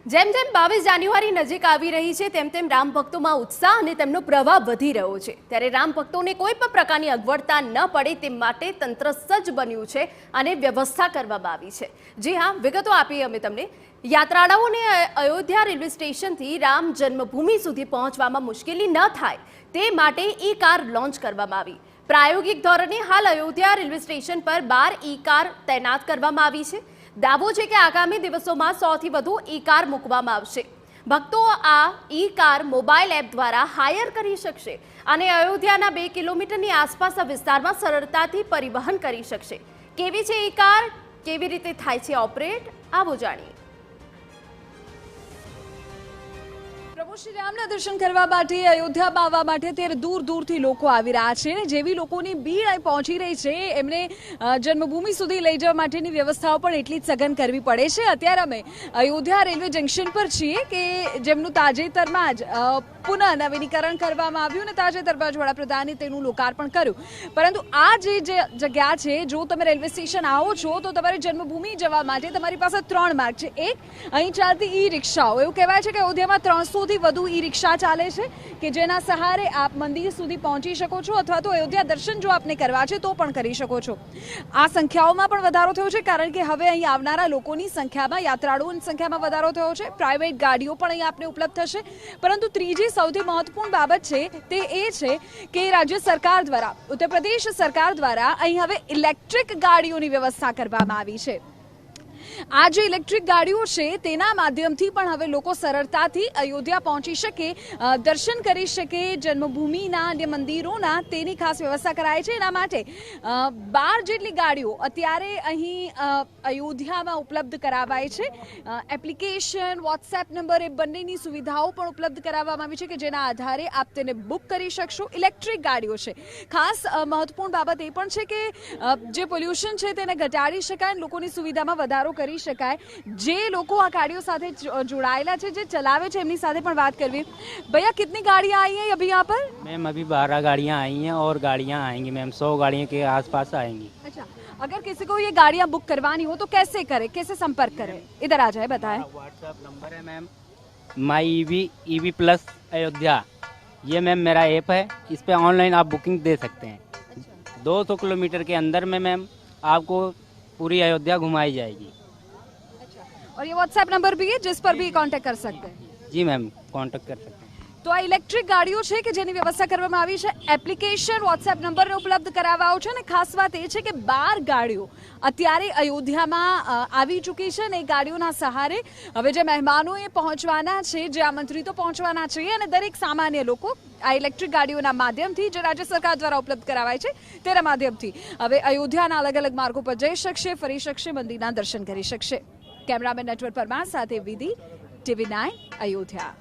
જેમ જેમ 22 જાન્યુઆરી નજીક આવી રહી છે તેમ તેમ રામ ભક્તોમાં ઉત્સાહ અને તેમનો પ્રવાહ વધી રહ્યો છે। ત્યારે રામ ભક્તોને કોઈ પણ પ્રકારની અગવડતા ન પડે તે માટે તંત્ર સજ્જ બન્યું છે અને વ્યવસ્થા કરવામાં આવી છે। જી હા, વિગતો આપીએ અમે તમને। યાત્રાળુઓને અયોધ્યા રેલવે સ્ટેશનથી રામ જન્મભૂમિ સુધી પહોંચવામાં મુશ્કેલી ન થાય તે માટે ઈ કાર લોન્ચ કરવામાં આવી। પ્રાયોગિક ધોરણે હાલ અયોધ્યા રેલવે સ્ટેશન પર 12 ઈ કાર તૈનાત કરવામાં આવી છે। દાવો છે કે આગામી દિવસોમાં 100 થી વધુ ઈ કાર મૂકવામાં આવશે। ભક્તો આ ઈ કાર મોબાઈલ એપ દ્વારા હાયર કરી શકશે અને અયોધ્યાના 2 કિલોમીટરની આસપાસના વિસ્તારમાં સરળતાથી પરિવહન કરી શકશે। કેવી છે ઈ કાર, કેવી રીતે થાય છે ઓપરેટ, આવો જાણીએ। પ્રભુ શ્રી રામના દર્શન કરવા માટે અયોધ્યામાં આવવા માટે ત્યારે દૂર દૂરથી લોકો આવી રહ્યા છે અને જેવી લોકોની ભીડ અહીં પહોંચી રહી છે એમને જન્મભૂમિ સુધી લઈ જવા માટેની વ્યવસ્થાઓ પણ એટલી જ સઘન કરવી પડે છે। અત્યારે અમે અયોધ્યા રેલવે જંકશન પર છીએ કે જેમનું તાજેતરમાં જ પુનઃ નવીનીકરણ કરવામાં આવ્યું અને તાજેતરમાં જ વડાપ્રધાને તેનું લોકાર્પણ કર્યું। પરંતુ આ જે જગ્યા છે, જો તમે રેલવે સ્ટેશન આવો છો તો તમારે જન્મભૂમિ જવા માટે તમારી પાસે 3 માર્ગ છે। એક, અહીં ચાલતી ઈ રિક્ષાઓ, એવું કહેવાય છે કે અયોધ્યામાં 300 થી વધુ ઈ રિક્ષા ચાલે છે કે જેના સહારે આપ મંદિર સુધી પહોંચી શકો છો અથવા તો અયોધ્યા દર્શન જો આપને કરવા છે તો પણ કરી શકો છો। આ સંખ્યાઓમાં પણ વધારો થયો છે કારણ કે હવે અહીં આવનારા લોકોની સંખ્યામાં, યાત્રાળુઓની સંખ્યામાં વધારો થયો છે। પ્રાઇવેટ ગાડીઓ પણ અહીં આપને ઉપલબ્ધ થશે। પરંતુ ત્રીજી સૌથી મહત્વપૂર્ણ બાબત છે તે એ છે કે રાજ્ય સરકાર દ્વારા, ઉત્તર પ્રદેશ સરકાર દ્વારા અહીં હવે ઇલેક્ટ્રિક ગાડીઓની વ્યવસ્થા કરવામાં આવી છે। આ જે ઇલેક્ટ્રિક ગાડીઓ છે તેના માધ્યમથી પણ હવે લોકો સરળતાથી અયોધ્યા પહોંચી શકે, દર્શન કરી શકે, જન્મભૂમિના અને મંદિરોના તેની ખાસ વ્યવસ્થા કરાઈ છે। એના માટે 12 જેટલી ગાડીઓ અત્યારે અહીં અયોધ્યામાં ઉપલબ્ધ કરાવાય છે। એપ્લિકેશન, વોટ્સએપ નંબર, એ બંનેની સુવિધાઓ પણ ઉપલબ્ધ કરાવવામાં આવી છે કે જેના આધારે આપ તેને બુક કરી શકશો। ઇલેક્ટ્રિક ગાડીઓ છે। ખાસ મહત્વપૂર્ણ બાબત એ પણ છે કે જે પોલ્યુશન છે તેને ઘટાડી શકાય, લોકોની સુવિધામાં વધારો કરી શકાય। જે લોકો આ ગાડીઓ સાથે જોડાયેલા છે, જે ચલાवे છે, એમની સાથે પણ વાત કરવી। भैया कितनी गाड़ियां आई हैं अभी यहाँ पर? मैम अभी 12 गाड़ियाँ आई हैं और गाड़ियाँ आएंगी मैम, 100 गाड़ियों के आसपास आएंगी। अच्छा, अगर किसी को ये गाड़ियां बुक करवानी हो तो कैसे करे, कैसे संपर्क करे? इधर आ जाए, बताएं। व्हाट्सएप नंबर है मैम माई ईवी प्लस अयोध्या, ये मैम मेरा ऐप है। इस पे ऑनलाइन आप बुकिंग दे सकते हैं। 200 किलोमीटर के अंदर में मैम आपको पूरी अयोध्या घुमाई जाएगी। और ये व्हाट्सएप नंबर भी है जिस पर भी कांटेक्ट कर सकते हैं? जी मैम, कांटेक्ट कर सकते हैं। તો આ ઇલેક્ટ્રિક ગાડીઓ છે કે જેની વ્યવસ્થા કરવામાં આવી છે। એપ્લિકેશન, વોટ્સએપ નંબરને ઉપલબ્ધ કરાવવાનો છે અને ખાસ વાત એ છે કે 12 ગાડીઓ અત્યારે અયોધ્યામાં આવી ચૂકી છે અને એ ગાડીઓના સહારે હવે જે મહેમાનો એ પહોંચવાના છે, જે આમંત્રિતો પહોંચવાના છે અને દરેક સામાન્ય લોકો આ ઇલેક્ટ્રિક ગાડીઓના માધ્યમથી, જે રાજ્ય સરકાર દ્વારા ઉપલબ્ધ કરાવાય છે તેના માધ્યમથી હવે અયોધ્યાના અલગ અલગ માર્ગો પર જઈ શકશે, ફરી શકશે, મંદિરના દર્શન કરી શકશે। કેમેરામેન નટવર પરમાર સાથે વિધિ, TV9 અયોધ્યા।